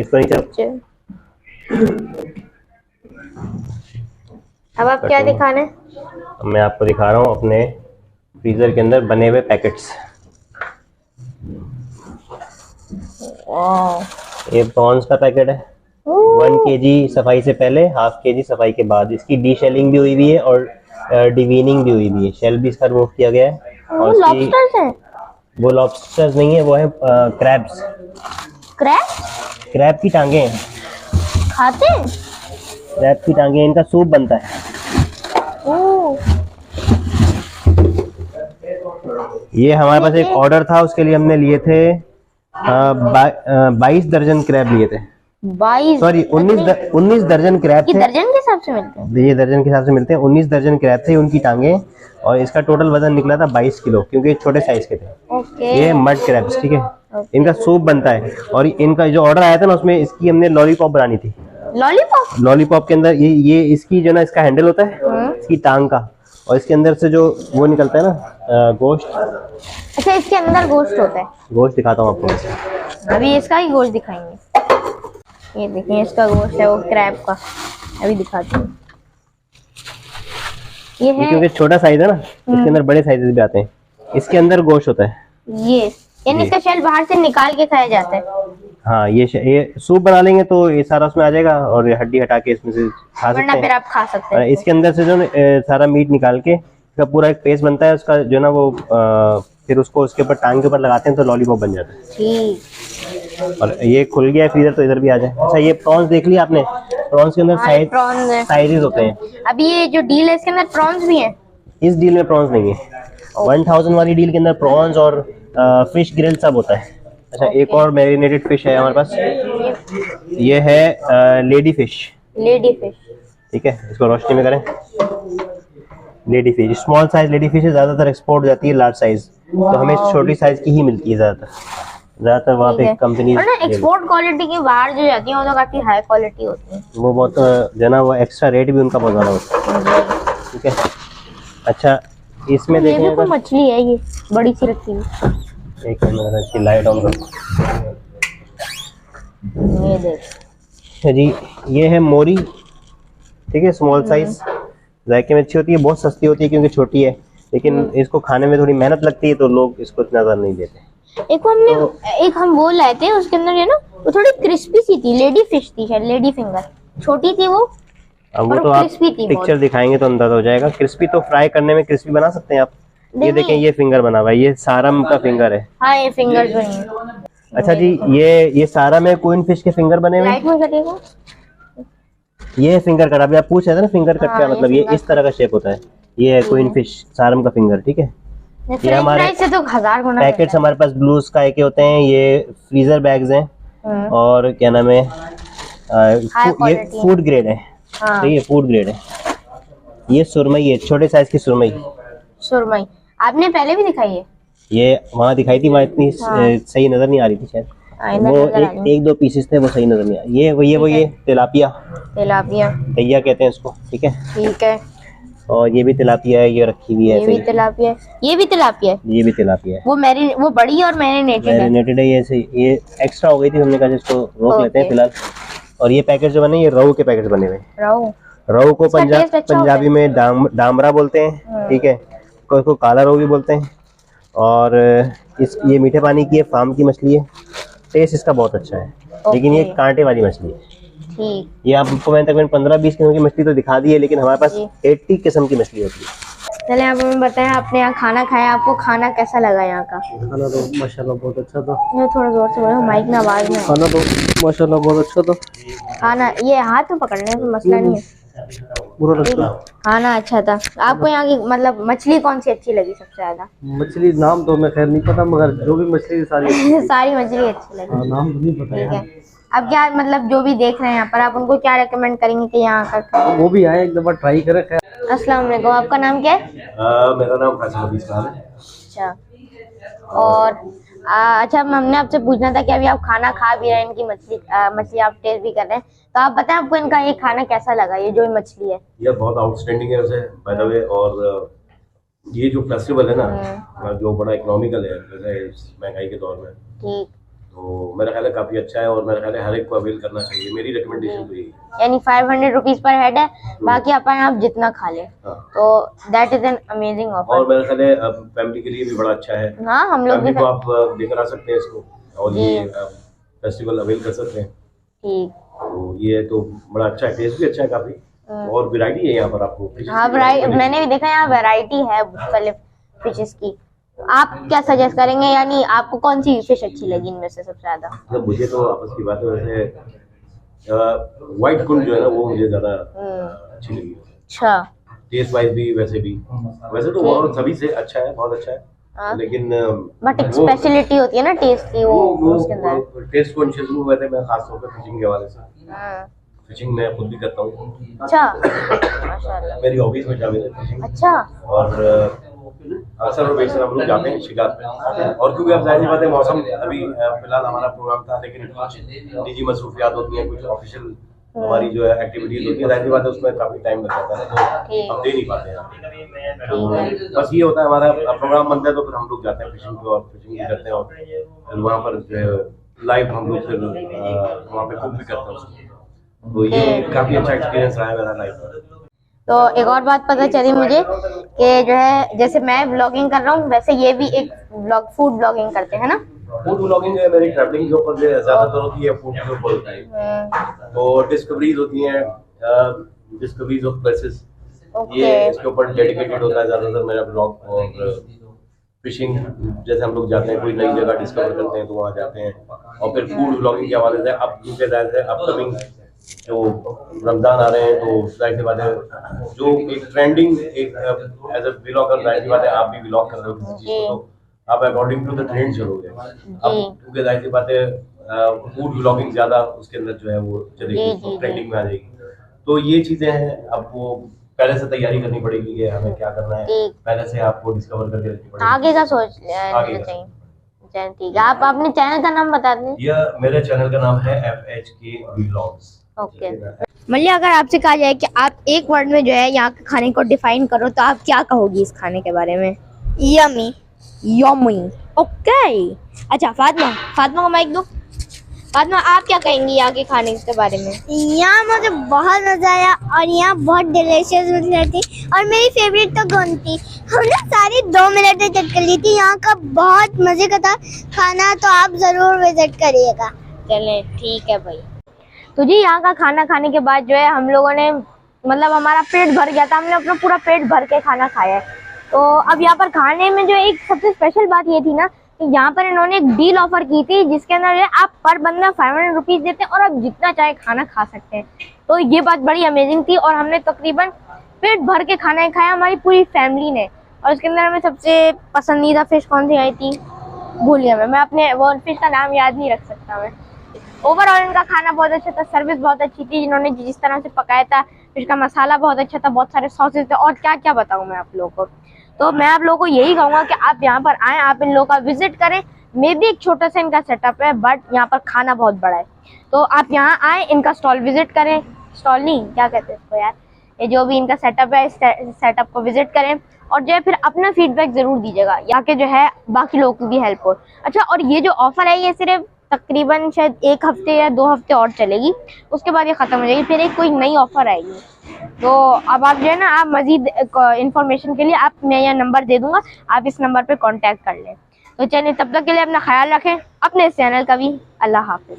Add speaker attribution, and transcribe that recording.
Speaker 1: इसको नीचे।
Speaker 2: अब आप क्या दिखाना है?
Speaker 1: अब मैं आपको दिखा रहा हूँ अपने फ्रीजर के अंदर बने हुए पैकेट्स। ये प्रॉन्स का पैकेट है, 1 kg सफाई से पहले, 1/2 kg सफाई के बाद। इसकी डी शेलिंग भी हुई हुई है और डिवीनिंग भी हुई हुई है, शेल भी इसका रिमूव किया गया है। और
Speaker 2: लॉबस्टर्स हैं?
Speaker 1: वो लॉबस्टर्स नहीं है, वो है क्रैब्स। क्रैब की टांगे हैं।
Speaker 2: खाते हैं?
Speaker 1: क्रैब की टांगे, इनका सूप बनता है। ये हमारे पास एक ऑर्डर था, उसके लिए हमने लिए थे 22 दर्जन क्रैब लिए थे। 19 दर्जन क्रैब थे।
Speaker 2: दर्जन के हिसाब से मिलते हैं?
Speaker 1: ये दर्जन के हिसाब से मिलते हैं। 19 दर्जन क्रैब थे, उनकी टांगे, और इसका टोटल वजन निकला था 22 किलो, क्योंकि छोटे साइज के थे। ये मड क्रैब्स, ठीक है। इनका सूप बनता है। और इनका जो ऑर्डर आया था ना, उसमें इसकी हमने लॉलीपॉप बनानी थी। लॉलीपॉप के अंदर ये इसकी जो ना, इसका हैंडल होता है, इसकी टांग का, और इसके अंदर से जो वो निकलता है ना, गोश्त।
Speaker 2: अच्छा, इसके अंदर गोश्त होता है?
Speaker 1: गोश्त दिखाता हूँ आपको।
Speaker 2: अभी इसका ही गोश्त दिखाएंगे। ये देखिए, इसका गोश्त है वो क्रैब का। अभी दिखाती हूँ। ये है,
Speaker 1: क्योंकि छोटा साइज है ना, इसके अंदर बड़े साइजेस भी आते हैं। इसके अंदर गोश्त होता है।
Speaker 2: ये यानी इसका शेल बाहर से निकाल के खाया जाता है?
Speaker 1: हाँ, ये सूप बना लेंगे तो ये सारा उसमें आ जाएगा, और ये हड्डी हटा के इसमें से खा सकते हैं।
Speaker 2: फिर आप खा सकते हैं।
Speaker 1: इसके अंदर से जो सारा मीट निकाल के इसका पूरा एक पेस्ट बनता है उसका, जो ना वो फिर उसको उसके ऊपर टांग के ऊपर लगाते हैं तो लॉलीपॉप बन जाता है।
Speaker 2: ठीक।
Speaker 1: और ये खुल गया है फ्रीजर, तो इधर भी आ जाए। अच्छा, ये प्रॉन्स देख लिया आपने? प्रॉन्स के अंदर साइजेस होते हैं।
Speaker 2: अभी ये जो डील है, इसके अंदर प्रॉन्स भी हैं?
Speaker 1: इस डील में प्रॉन्स नहीं है। 1000 वाली डील के अंदर प्रॉन्स और फिश ग्रिल सब होता है। अच्छा, एक और मैरिनेटेड फिश है हमारे पास। ये है लेडी फिश। ठीक है, इसको रोशनी में करें। Lady fish, small size lady fish ज्यादातर एक्सपोर्ट जाती है, लार्ज साइज तो हमें छोटी साइज की ही मिलती है ज्यादातर वहाँ पे कंपनी।
Speaker 2: एक्सपोर्ट क्वालिटी की बाहर जो जाती है वो तो काफी हाई क्वालिटी होती है,
Speaker 1: वो बहुत जो ना, वो एक्स्ट्रा रेट भी उनका बहुत ज्यादा होता है। ठीक है। अच्छा, इसमें देखें,
Speaker 2: ये भी मछली है, ये बड़ी सी रखी हुई।
Speaker 1: एक मिनट, इसकी लाइट ऑन करो।
Speaker 2: ये देख
Speaker 1: जी, ये है मोरी। ठीक है, स्मॉल साइज, जायके में अच्छी होती है, बहुत सस्ती होती है क्योंकि छोटी है, लेकिन इसको खाने में थोड़ी मेहनत लगती है तो लोग इसको इतना ज्यादा नहीं देते।
Speaker 2: एक हम वो लाए थे, उसके अंदर जो ना वो थोड़ी क्रिस्पी सी थी, लेडी फिश थी शायद, लेडी फिंगर, छोटी थी वो।
Speaker 1: अब वो तो आप पिक्चर दिखाएंगे तो अंदाजा हो जाएगा। क्रिस्पी तो फ्राई करने में क्रिस्पी बना सकते हैं आप। ये देखें, ये फिंगर बना हुआ है, ये सारम का फिंगर है।
Speaker 2: हाँ, ये फिंगर जो है।
Speaker 1: अच्छा जी, ये सारा में क्वीन फिश के फिंगर बने हुए हैं। ये फिंगर कट, अभी आप पूछ रहे थे ना फिंगर कट का मतलब, ये इस तरह का शेप होता है। ये है क्वीन फिश सारम का फिंगर। ठीक है, ये हमारे
Speaker 2: से तो 1000 गुना
Speaker 1: पैकेट्स हमारे पास ब्लू स्काई के होते हैं। ये फ्रीजर बैग्स हैं और क्या नाम है, ये फूड ग्रेड है। ठीक है, फूड ग्रेड है। ये सुरमई है, छोटे साइज की सुरमई।
Speaker 2: आपने पहले भी दिखाई है? ये
Speaker 1: वहाँ दिखाई थी, वहाँ इतनी सही नजर नहीं आ रही थी शायद, वो एक दो पीसेस थे, वो सही नजर नहीं आ रही। ये तिलापिया दैया कहते हैं इसको। ठीक है, और ये भी तिलापिया है, ये रखी हुई है।
Speaker 2: ये भी तिलापिया है। वो बड़ी और मैरिनेटेड है।
Speaker 1: ये एक्स्ट्रा हो गई थी, हमने कहा इसको रोक लेते हैं फिलहाल। और ये पैकेट जो बने, ये रहू के पैकेट बने हुए। रहू को पंजाबी में डामरा बोलते हैं। ठीक है, इसको काला रहू भी बोलते हैं। और ये मीठे पानी की है, फार्म की मछली है। टेस्ट इसका बहुत अच्छा है, लेकिन ये कांटे वाली मछली है। ये आपको मैंने तकरीबन 15-20 किस्म की मछली तो दिखा दी है, लेकिन हमारे पास 80 किस्म की मछली होती है।
Speaker 2: चले, आप हमें बताएं, आपने यहाँ खाना खाया, आपको खाना कैसा लगा? यहाँ का
Speaker 3: खाना तो माशाल्लाह बहुत अच्छा था।
Speaker 2: थोड़ा जोर से बोलो, माइक में आवाज में।
Speaker 3: खाना तो माशाल्लाह बहुत अच्छा था।
Speaker 2: खाना ये हाथ में पकड़ने में मसला नहीं है, खाना अच्छा था। आपको यहाँ की मतलब मछली कौन सी अच्छी लगी सबसे ज्यादा?
Speaker 3: मछली नाम तो मैं खैर नहीं पता, मगर जो भी मछली सारी
Speaker 2: सारी मछली अच्छी लगी।
Speaker 3: नाम तो नहीं पता।
Speaker 2: ठीक है, अब क्या मतलब जो भी देख रहे हैं यहाँ पर, आप उनको क्या रेकमेंड करेंगे कि यहाँ का
Speaker 3: वो भी आए, एक दफा ट्राई करें।
Speaker 2: अस्सलाम वालेकुम, आपका नाम क्या है?
Speaker 4: मेरा नाम फैसल अभी इस्लाम है।
Speaker 2: अच्छा, और अच्छा, हमने आपसे पूछना था कि अभी आप खाना खा भी रहे हैं, इनकी मछली आप टेस्ट भी कर रहे हैं, तो आप बताएं आपको इनका ये खाना कैसा लगा? ये जो मछली है
Speaker 4: ये बहुत आउटस्टैंडिंग है वैसे, बाय द वे। और ये जो फेस्टिवल है ना, जो बड़ा इकोनॉमिकल है वैसे महंगाई के दौर में,
Speaker 2: ठीक,
Speaker 4: तो मेरा ख्याल है काफ़ी अच्छा है और मेरा ख्याल है हर एक को अवेल करना चाहिए, मेरी रिकमेंडेशन तो यही है।
Speaker 2: यानी 500 रुपीज पर हेड है, बाकी अपन आप जितना खा ले,
Speaker 4: हाँ।
Speaker 2: तो दैट इज एन अमेजिंग
Speaker 4: और
Speaker 2: ऑफर।
Speaker 4: मेरा ख्याल है फैमिली के लिए भी बड़ा अच्छा है।
Speaker 2: हाँ, हम लोग भी
Speaker 4: फैमिली को आप लेकर आ सकते हैं इसको और ये फेस्टिवल अवेल कर सकते हैं।
Speaker 2: ठीक,
Speaker 4: तो ये तो बड़ा अच्छा है, टेस्ट भी अच्छा है काफ़ी, और वैरायटी है यहाँ पर आपको।
Speaker 2: हाँ मैंने भी देखा यहाँ वैरायटी है मुख्तलिफ फिशेस की। आप क्या सजेस्ट करेंगे, यानी आपको कौन सी फिश अच्छी लगी इनमें से सबसे ज्यादा?
Speaker 4: मतलब मुझे तो आपस की बात है, वैसे व्हाइट कुंड जो है ना वो मुझे ज्यादा अच्छी लगी।
Speaker 2: अच्छा,
Speaker 4: टेस्ट वाइज भी वैसे तो ओवरऑल सभी से अच्छा है, बहुत अच्छा है।
Speaker 2: हाँ।
Speaker 4: लेकिन
Speaker 2: बट एक स्पेशलिटी होती है ना टेस्ट की, वो उसके अंदर
Speaker 4: टेस्ट कॉन्शियस हूँ वैसे मैं, खासतौर पे फिशिंग के हवाले से।
Speaker 2: हाँ।
Speaker 4: फिशिंग मैं खुद भी करता हूँ।
Speaker 2: अच्छा, माशाल्लाह,
Speaker 4: मेरी हॉबीज में शामिल है फिशिंग।
Speaker 2: अच्छा।
Speaker 4: और अक्सर और बेशतर हम लोग जाते हैं शिकार पे, और क्योंकि अब जाहिर सी बात है मौसम अभी फिलहाल हमारा प्रोग्राम था, लेकिन कुछ निजी मसरूफियात होती हैं, कुछ ऑफिशियल हमारी जो है एक्टिविटीज होती है, जाहिर सी बात है उसमें काफी टाइम लग जाता है, तो हम दे नहीं पाते हैं। तो बस ये होता है, हमारा प्रोग्राम बनता है तो फिर हम लोग जाते हैं फिशिंग पे और फिशिंग भी करते हैं, और फिर वहाँ पर लाइव हम लोग फिर वहाँ पे कुक भी करते हैं उसको। तो ये काफी अच्छा एक्सपीरियंस रहा है मेरा लाइफ का।
Speaker 2: तो एक और बात पता चली मुझे कि जो है जैसे मैं ब्लॉगिंग कर रहा हूँ, वैसे ये भी एक फूड ब्लॉगिंग करते हैं ना?
Speaker 4: फूड ब्लॉगिंग है मेरी ट्रैवलिंग के ऊपर ज्यादातर होती है, फूड के ऊपर होती है। तो डिस्कवरीज होती हैं, डिस्कवरीज ऑफ प्लेसेस, ये इसके ऊपर डेडिकेटेड होता है ज्यादातर मेरा ब्लॉग। और फिशिंग जैसे हम लोग जाते हैं, कोई नई जगह डिस्कवर करते हैं तो वहाँ जाते हैं। और फिर फूड ब्लॉगिंग के हवाले से अब क्योंकि जाहिर है अपकमिंग जो रमजान आ रहे हैं, तो जाहिर सी बात है जो एक ट्रेंडिंग एक एज अ व्लॉगर, जाहिर सी बात है आप भी व्लॉग कर रहे हो किसी चीज को, तो आप अकॉर्डिंग टू द ट्रेंड चलोगे। अब क्योंकि जाहिर सी बात है फूड व्लॉगिंग ज्यादा उसके अंदर जो है वो चलेगी, ट्रेंडिंग में आ जाएगी। तो ये चीजें हैं, अब वो पहले से तैयारी करनी पड़ेगी कि हमें क्या करना है, पहले से आपको डिस्कवर करके रखनी पड़ेगी,
Speaker 2: आगे का सोच लेना चाहिए। ठीक है, आप अपने चैनल का नाम बता दें।
Speaker 4: यह मेरे चैनल का नाम है FHK Vlogs।
Speaker 2: ओके, मल्लिया, अगर आपसे कहा जाए कि आप एक वर्ड में जो है यहाँ के खाने को डिफाइन करो, तो आप क्या कहोगी इस खाने के बारे में? यमी। Yummy, okay. अच्छा, फातिमा को माइक दो। फातिमा, आप क्या कहेंगी यहाँ के खाने के बारे में?
Speaker 5: यहाँ मुझे बहुत मजा आया और यहाँ बहुत डिलीशियस मिल थी, और मेरी फेवरेट तो गोंद थी। हमने सारी 2 मिनट में चट कर ली थी। यहाँ का बहुत मजे का था खाना, तो आप जरूर विजिट करिएगा।
Speaker 2: चले, ठीक है भाई। तो जी यहाँ का खाना खाने के बाद जो है हम लोगों ने, मतलब हमारा पेट भर गया था, हमने अपना पूरा पेट भर के खाना खाया है। तो अब यहाँ पर खाने में जो एक सबसे स्पेशल बात ये थी ना, कि यहाँ पर इन्होंने एक डील ऑफर की थी, जिसके अंदर आप पर बंदा 500 रुपीज देते हैं और आप जितना चाहे खाना खा सकते हैं। तो ये बात बड़ी अमेजिंग थी, और हमने तकरीबन पेट भर के खाना खाया, हमारी पूरी फैमिली ने। और उसके अंदर हमें सबसे पसंदीदा फिश कौन सी आई थी भूल गया मैं अपने वो फिश का नाम याद नहीं रख सकता मैं। ओवरऑल इनका खाना बहुत अच्छा था, सर्विस बहुत अच्छी थी, जिन्होंने जिस तरह से पकाया था, फिश का मसाला बहुत अच्छा था, बहुत सारे सॉसेस थे, और क्या क्या बताऊं मैं आप लोगों को। तो मैं आप लोगों को यही कहूँगा कि आप यहाँ पर आएँ, आप इन लोगों का विजिट करें। मे भी एक छोटा सा इनका सेटअप है, बट यहाँ पर खाना बहुत बड़ा है। तो आप यहाँ आएँ, इनका स्टॉल विजिट करें, स्टॉल नहीं क्या कहते हैं इसको यार, ये जो भी इनका सेटअप है, इस सेटअप को विजिट करें, और जो है फिर अपना फीडबैक जरूर दीजिएगा, यहाँ के जो है बाकी लोगों की भी हेल्प हो। अच्छा, और ये जो ऑफर है ये सिर्फ तकरीबन शायद 1 हफ्ते या 2 हफ्ते और चलेगी, उसके बाद ये ख़त्म हो जाएगी, फिर एक कोई नई ऑफ़र आएगी। तो अब आप जो है ना, आप मज़ीद इन्फॉर्मेशन के लिए आप मैं यह नंबर दे दूँगा, आप इस नंबर पे कांटेक्ट कर लें। तो चलिए, तब तक के लिए अपना ख्याल रखें, अपने चैनल का भी। अल्लाह हाफिज़।